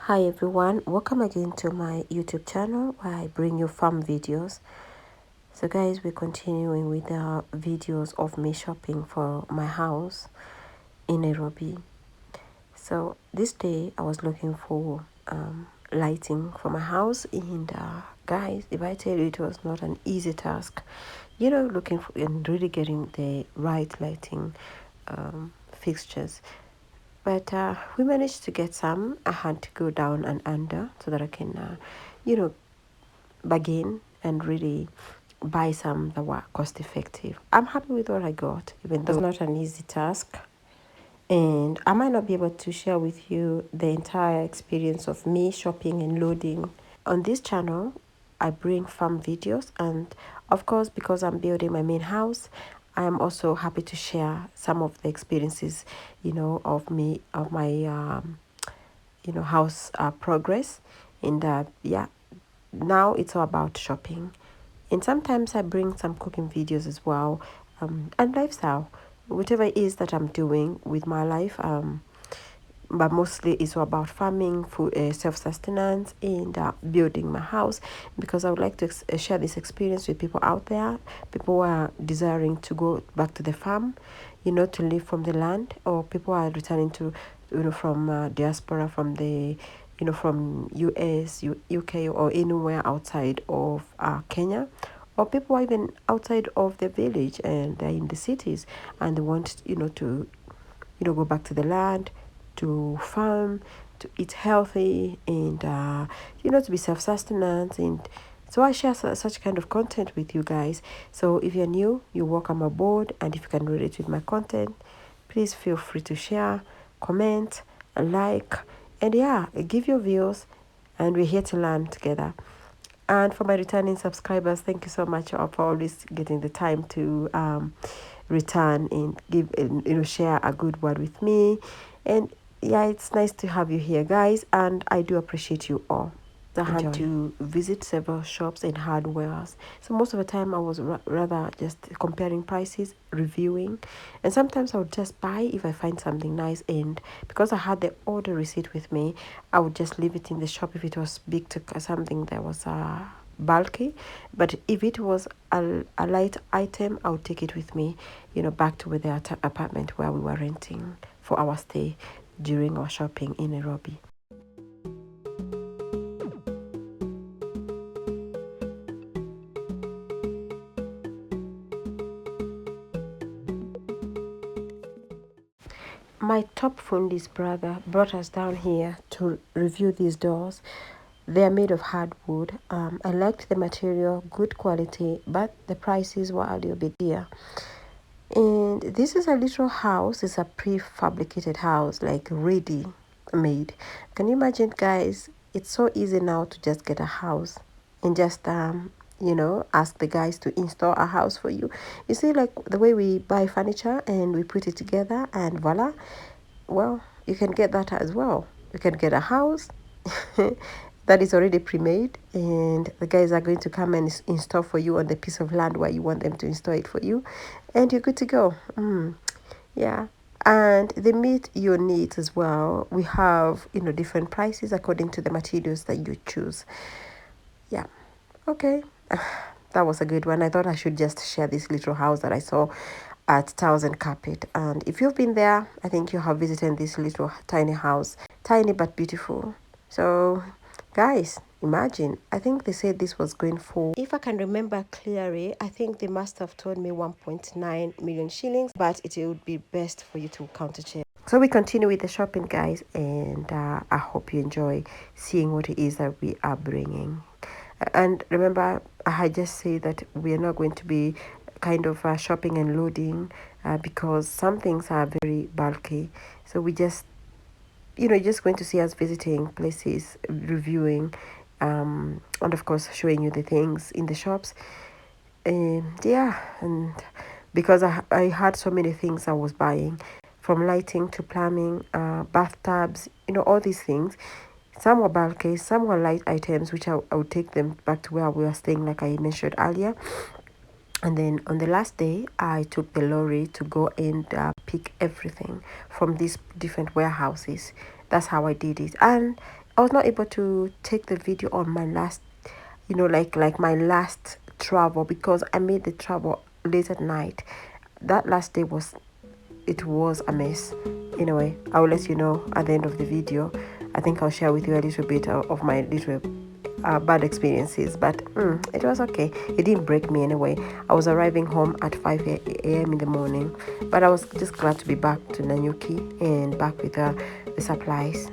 Hi everyone, welcome again to my YouTube channel where I bring you farm videos. So guys, we're continuing with the videos of me shopping for my house in Nairobi. So this day I was looking for lighting for my house, and guys, if I tell you, it was not an easy task, looking for and really getting the right lighting fixtures. But we managed to get some. I had to go down and under so that I can, bargain and really buy some that were cost effective. I'm happy with what I got, even though it's not an easy task. And I might not be able to share with you the entire experience of me shopping and loading. On this channel, I bring farm videos, and of course, because I'm building my main house, I am also happy to share some of the experiences, of my house progress. And yeah, now it's all about shopping. And sometimes I bring some cooking videos as well, and lifestyle, whatever it is that I'm doing with my life. But mostly it's all about farming, food, self-sustenance, and building my house, because I would like to share this experience with people out there, people who are desiring to go back to the farm, to live from the land, or people are returning to, from diaspora, from the, from US, UK, or anywhere outside of Kenya, or people are even outside of the village and they're in the cities and they want, to, go back to the land, to farm, to eat healthy, and to be self-sustenance. And so I share such kind of content with you guys. So if you're new, you're welcome aboard, and if you can relate with my content, please feel free to share, comment, like, and yeah, give your views, and we're here to learn together. And for my returning subscribers, thank you so much for always getting the time to return and give and share a good word with me. And yeah, it's nice to have you here, guys, and I do appreciate you all. I had to visit several shops and hardwares. So most of the time I was rather just comparing prices, reviewing, and sometimes I would just buy if I find something nice. And because I had the order receipt with me, I would just leave it in the shop if it was big to something that was bulky. But if it was a light item, I would take it with me, back to the apartment where we were renting for our stay during our shopping in Nairobi. My top fundis brother brought us down here to review these doors. They are made of hardwood. I liked the material, good quality, but the prices were a little bit dear. And this is a little house. It's a prefabricated house, like ready made. Can you imagine, guys? It's so easy now to just get a house and just ask the guys to install a house for you. You see, like the way we buy furniture and we put it together and voila. Well, you can get that as well. You can get a house that is already pre-made, and the guys are going to come and install for you on the piece of land where you want them to install it for you, and you're good to go. Yeah. And they meet your needs as well. We have, different prices according to the materials that you choose. Yeah. Okay. That was a good one. I thought I should just share this little house that I saw at Thousand Carpet. And if you've been there, I think you have visited this little tiny house. Tiny but beautiful. So, guys, imagine. I think they said this was going for, if I can remember clearly, I think they must have told me 1.9 million shillings, but it would be best for you to counter check. So we continue with the shopping, guys, and I hope you enjoy seeing what it is that we are bringing. And remember, I had just said that we are not going to be kind of shopping and loading because some things are very bulky. So we just, just going to see us visiting places, reviewing, and of course showing you the things in the shops. Yeah, and because I had so many things I was buying, from lighting to plumbing, bathtubs, all these things. Some were bulky, some were light items, which I would take them back to where we were staying, like I mentioned earlier. And then on the last day, I took the lorry to go and pick everything from these different warehouses. That's how I did it. And I was not able to take the video on my last, like my last travel, because I made the travel late at night. That last day was a mess. Anyway, I will let you know at the end of the video. I think I'll share with you a little bit of my little bad experiences, but it was okay. It didn't break me anyway. I was arriving home at 5 a.m. in the morning, but I was just glad to be back to Nanyuki and back with the supplies.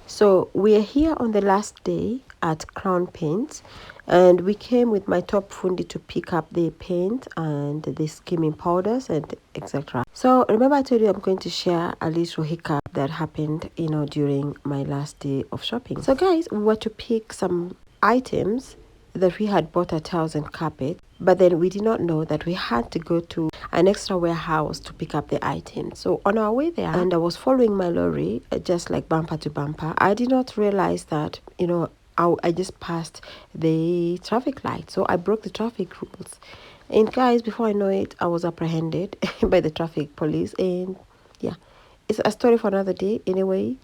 So we are here on the last day at Crown Paints, and we came with my top fundi to pick up the paint and the skimming powders and etc. So remember I told you I'm going to share a little hiccup that happened, during my last day of shopping. So guys, we were to pick some items that we had bought at House and Carpet, but then we did not know that we had to go to an extra warehouse to pick up the items. So on our way there, and I was following my lorry just like bumper to bumper, I did not realize that I just passed the traffic light, so I broke the traffic rules. And guys, before I know it, I was apprehended by the traffic police. And yeah, it's a story for another day. Anyway,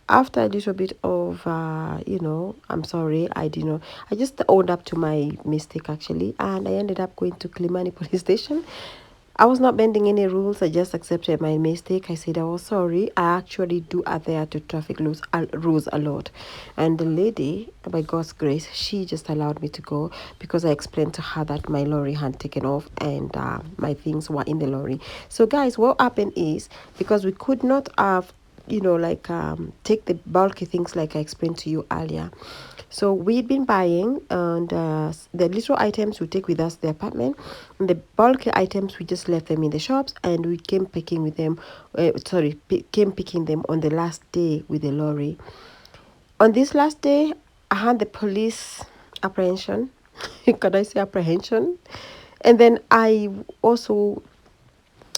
after a little bit of I'm sorry, I just owned up to my mistake actually, and I ended up going to Kilimani police station. I was not bending any rules. I just accepted my mistake. I said I was sorry. I actually do adhere to traffic rules a lot. And the lady, by God's grace, she just allowed me to go because I explained to her that my lorry had taken off and my things were in the lorry. So guys, what happened is, because we could not have take the bulky things like I explained to you earlier. So we'd been buying, and the little items we take with us to the apartment, and the bulky items we just left them in the shops, and we came picking them on the last day with the lorry. On this last day, I had the police apprehension. Can I say apprehension? And then I also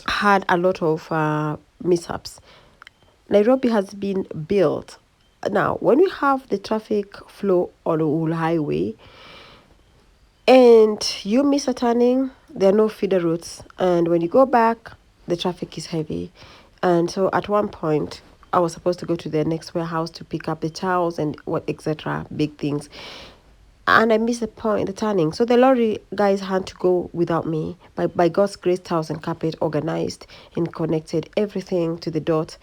had a lot of mishaps. Nairobi has been built. Now, when we have the traffic flow on a whole highway and you miss a turning, there are no feeder routes. And when you go back, the traffic is heavy. And so at one point, I was supposed to go to the next warehouse to pick up the towels and etc. Big things. And I missed the turning. So the lorry guys had to go without me. By God's grace, Towels and Carpet organized and connected everything to the dot,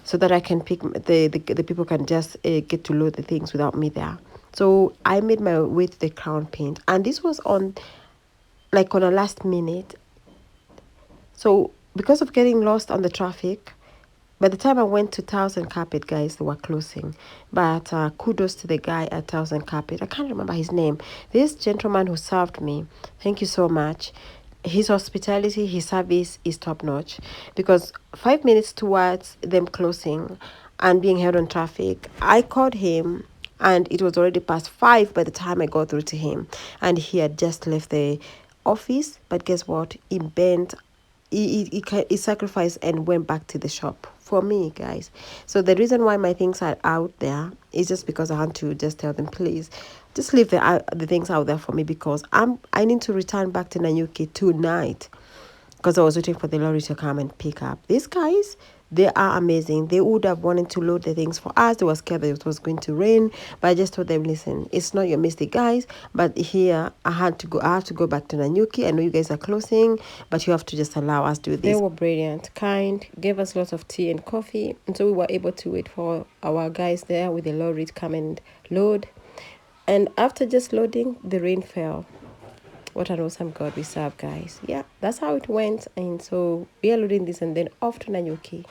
so that I can pick the people can just get to load the things without me there. So I made my way to the Crown Paint, and this was on a last minute. So because of getting lost on the traffic, by the time I went to Towels and Carpet, guys, they were closing. But kudos to the guy at Towels and Carpet. I can't remember his name. This gentleman who served me, thank you so much. His hospitality, his service is top notch, because 5 minutes towards them closing and being held on traffic, I called him and it was already past 5 by the time I got through to him, and he had just left the office. But guess what? He bent, he sacrificed and went back to the shop for me, guys. So the reason why my things are out there is just because I had to just tell them, please just leave the things out there for me, because I need to return back to Nanyuki tonight, because I was waiting for the lorry to come and pick up. These guys, they are amazing. They would have wanted to load the things for us. They were scared that it was going to rain, but I just told them, listen, it's not your mistake, guys, but here I have to go back to Nanyuki. I know you guys are closing, but you have to just allow us to do this. They were brilliant, kind, gave us lots of tea and coffee, and so we were able to wait for our guys there with the lorry to come and load. And after just loading, the rain fell. What an awesome God we serve, guys. Yeah, that's how it went. And so we are loading this and then off to Nanyuki.